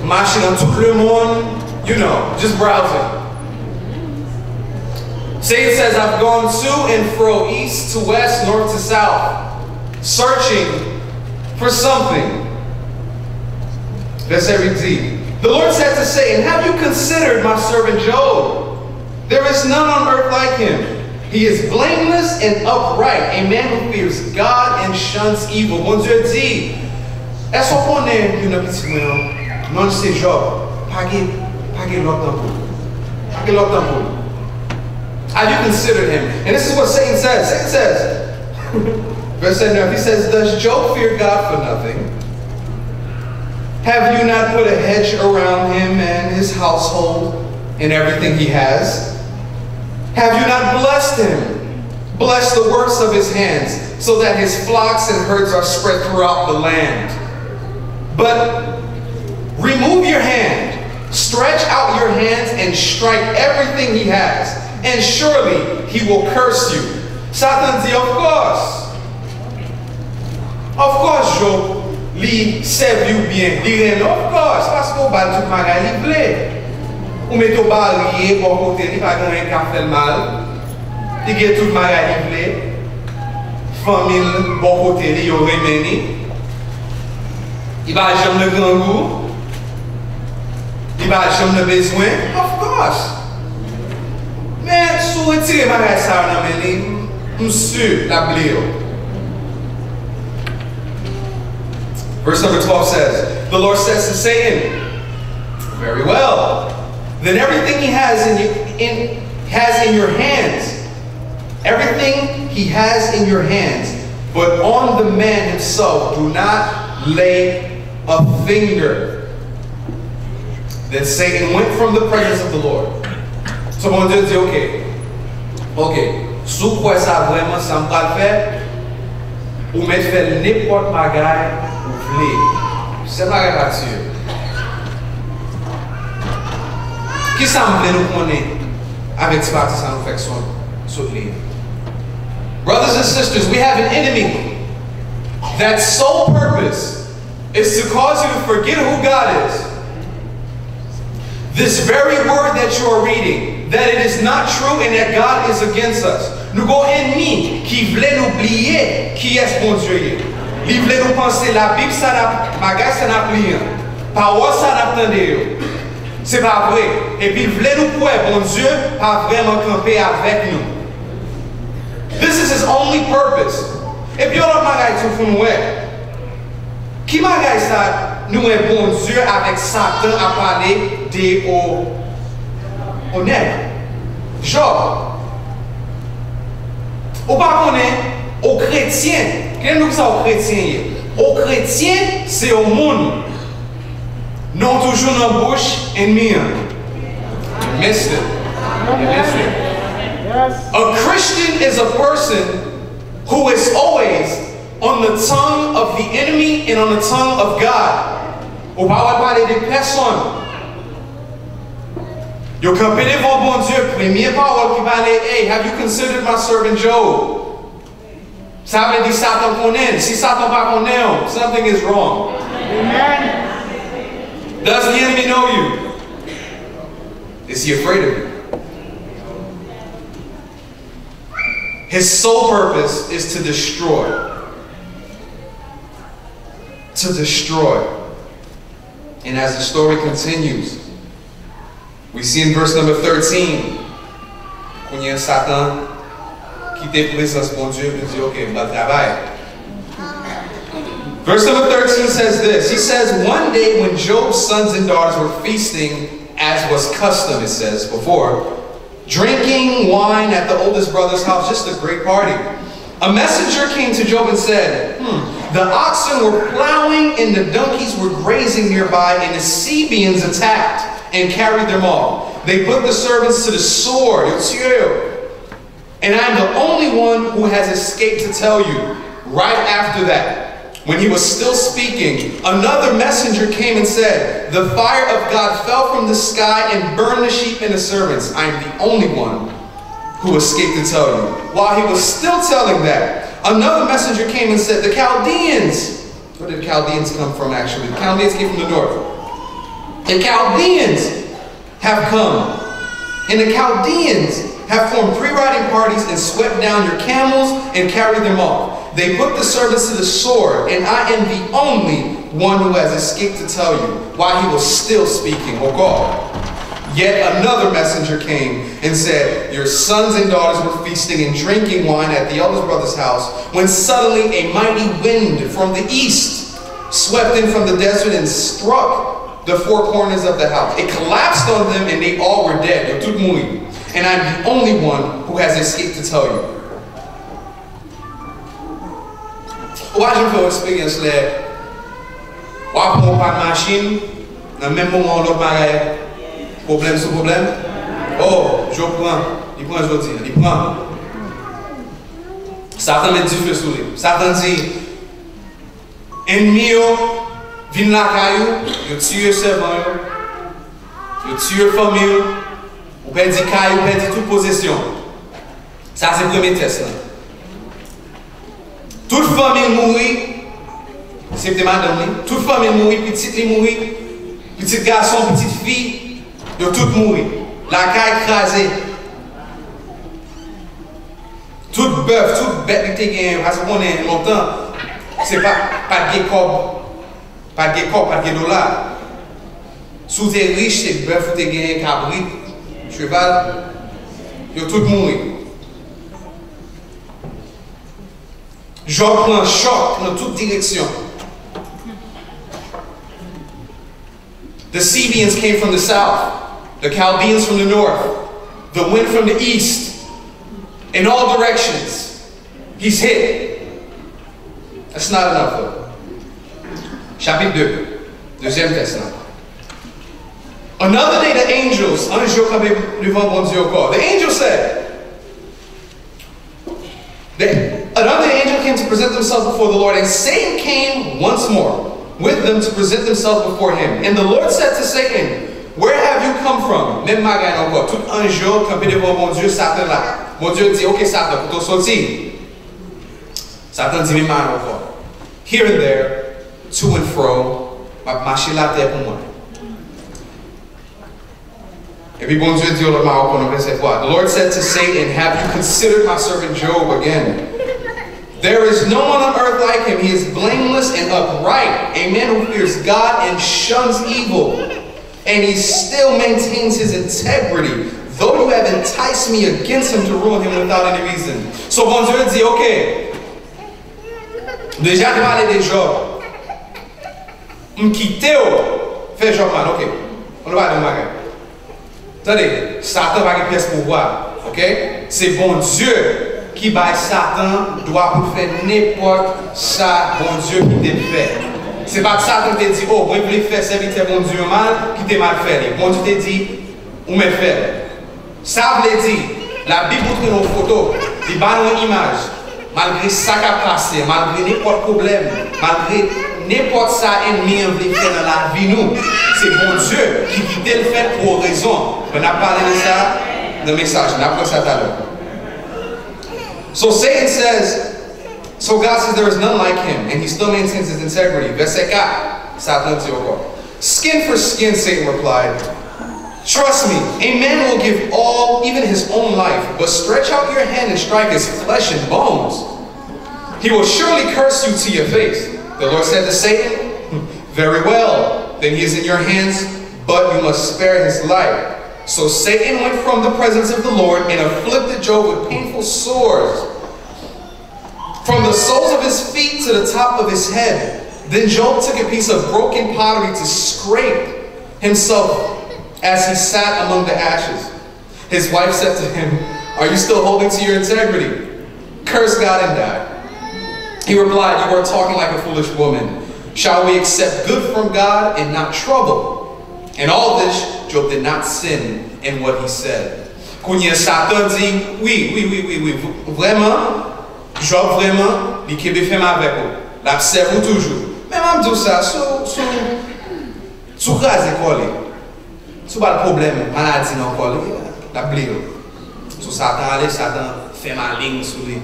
marching dans tout le monde, you know, just browsing. Satan says, I've gone to and fro, east to west, north to south, searching for something. Verset 18. The Lord said to Satan, have you considered my servant Job? There is none on earth like him. He is blameless and upright, a man who fears God and shuns evil. Bon Dieu dit, est-ce qu'on est une petite maison? Non, c'est Job. Pas l'autre temple. Have you considered him? And this is what Satan says. Satan says, verse 9, he says, does Job fear God for nothing? Have you not put a hedge around him and his household and everything he has? Have you not blessed him? Blessed the works of his hands, so that his flocks and herds are spread throughout the land. But remove your hand, stretch out your hands and strike everything he has, and surely he will curse you. Satan dit, of course, Job, li serve you bien. Li of course, parce qu'on bat tout magay li vle. Ou met au bal lié, bon côté li, pas gagner qu'à faire mal. Li get tout magay li vle. Famille, bon côté li, yo remeni. Il va jamais le grand goût. Il va jamais le besoin. Of course. Mais sous retirer magay ça nan men li, monsieur la blé. Verse number 12 says, the Lord says to Satan, very well, then everything he has in your hands, everything he has in your hands, but on the man himself do not lay a finger. Then Satan went from the presence of the Lord. So bon Dieu dit, ok, sous quoi ça vraiment ça me va faire, ou mettre faire n'importe bagay. C'est pas grave là-dessus. Qui ça me fait nous connaître avec ce parti ça nous fait soutenir? Brothers and sisters, we have an enemy that sole purpose is to cause you to forget who God is. This very word that you are reading, that it is not true and that God is against us. Nous avons un ennemi qui voulait nous oublier qui est bon Dieu. Il voulait nous penser la Bible, ça n'a pas plié. Parole, ça n'a pas entendu. C'est pas vrai. Et puis il voulait nous prouver, bon Dieu, pas vraiment camper avec nous. This is his only purpose. Et puis on a magaï tout pour nous. Qui magaï ça, nous est bon Dieu avec Satan à parler des honnêtes. Job. Ou pas connaît aux chrétiens. Qu'est-ce que ça aux chrétiens? Aux chrétiens, c'est au monde. Non toujours dans la bouche ennemie. You missed it. You missed it. A Christian is a person who is always on the tongue of the enemy and on the tongue of God. Ou pas parler des personnes. Yo campé devant bon Dieu, première parole qui parlait, hey, have you considered my servant Job? Ça veut dire Satan connaît. Si Satan pas connaît, something is wrong. Amen. Does the enemy know you? Is he afraid of you? His sole purpose is to destroy. To destroy. And as the story continues, we see in verse number 13, when you Satan quitte présence mon Dieu, nous dit ok, bah travail. Verse number 13 says this. He says, one day when Job's sons and daughters were feasting, as was custom, it says before, drinking wine at the oldest brother's house, just a great party. A messenger came to Job and said, the oxen were plowing and the donkeys were grazing nearby, and the Sabeans attacked and carried them off. They put the servants to the sword. And I'm the only one who has escaped to tell you. Right after that, when he was still speaking, another messenger came and said, the fire of God fell from the sky and burned the sheep and the servants. I am the only one who escaped to tell you. While he was still telling that, another messenger came and said, the Chaldeans. Where did Chaldeans come from actually? The Chaldeans came from the north. The Chaldeans have come, and the Chaldeans have formed 3 riding parties and swept down your camels and carried them off. They put the servants to the sword, and I am the only one who has escaped to tell you while he was still speaking, O God. Yet another messenger came and said, your sons and daughters were feasting and drinking wine at the eldest brother's house, when suddenly a mighty wind from the east swept in from the desert and struck the 4 corners of the house. It collapsed on them and they all were dead. And I'm the only one who has escaped to tell you. Wajen fè experience lè, wap moun pa machine, nan men moment l'autre bagay, problème sous problème. Oh, je prends, il prend aujourd'hui, il prend. Satan met du feu sous lui. Satan dit, ennemi yo, vin la kayou, yo tue servant yo tue famille, ou perdi kayou, ou perdi toute possession. Ça c'est le premier test là. Toute famille mourit, c'est madame, toute famille mourit, petite mourit, petit garçon, petite fille, de tout mourir. La caille écrasée. Tout bœuf, toute bête qui est parce qu'on est longtemps, c'est pas de corps, pas de dollar. Sous tes riches, c'est bœuf ou t'es gagné cabrit, cheval, de tout mourir. Job prend un choc dans toute direction. The Sebians came from the south, the Chaldeans from the north, the wind from the east, in all directions. He's hit. That's not enough though. Chapitre 2, deuxième test. Another day the angels, the angel said, another angel came to present themselves before the Lord, and Satan came once more with them to present themselves before him. And the Lord said to Satan, where have you come from? Même magagne encore. Tout un jour, campé devant mon Dieu, Satan là. Mon Dieu dit, ok Satan, pour te sortir. Satan dit, même encore. Here and there, to and fro, ma marcher la terre pour moi. Et puis bon Dieu dit au verset 4, the Lord said to Satan, have you considered my servant Job again? There is no one on earth like him. He is blameless and upright, a man who fears God and shuns evil. And he still maintains his integrity, though you have enticed me against him to ruin him without any reason. So bon Dieu dit, ok, déjà de parler de Job, m'quitte ou, fais Job man, ok, on va de magasin. Attendez, Satan va une pièce pour voir, ok? C'est bon Dieu qui baille Satan doit pour faire n'importe ça, bon Dieu qui te fait. C'est pas que Satan te dit, oh, moi je voulais faire serviteur bon Dieu mal, qui t'est mal fait. Bon Dieu te dit, ou me fait. Ça veut dire, la Bible montre nos photos, il bat une image, malgré ça qui a passé, malgré n'importe problème, malgré n'importe ça ennemi veut faire dans la vie nous, c'est bon Dieu qui te le fait pour raison. On a parlé de ça dans le message, on a pris ça tout à l'heure. So Satan says, so God says there is none like him, and he still maintains his integrity. Verset 4, Satan dit encore. Skin for skin, Satan replied. Trust me, a man will give all, even his own life, but stretch out your hand and strike his flesh and bones. He will surely curse you to your face. The Lord said to Satan, very well, then he is in your hands, but you must spare his life. So Satan went from the presence of the Lord and afflicted Job with painful sores, from the soles of his feet to the top of his head. Then Job took a piece of broken pottery to scrape himself as he sat among the ashes. His wife said to him, are you still holding to your integrity? Curse God and die. He replied, you are talking like a foolish woman. Shall we accept good from God and not trouble? In all this, Job did not sin in what he said. Kounya Satan dit, oui, vraiment, Job vraiment, il qui fait mal avec vous. L'observe toujours. Mais même tout ça, sous grâce collé. Sous pas le problème, maladie non collé, la blé. Sous Satan, Satan fait ma ligne sous lui.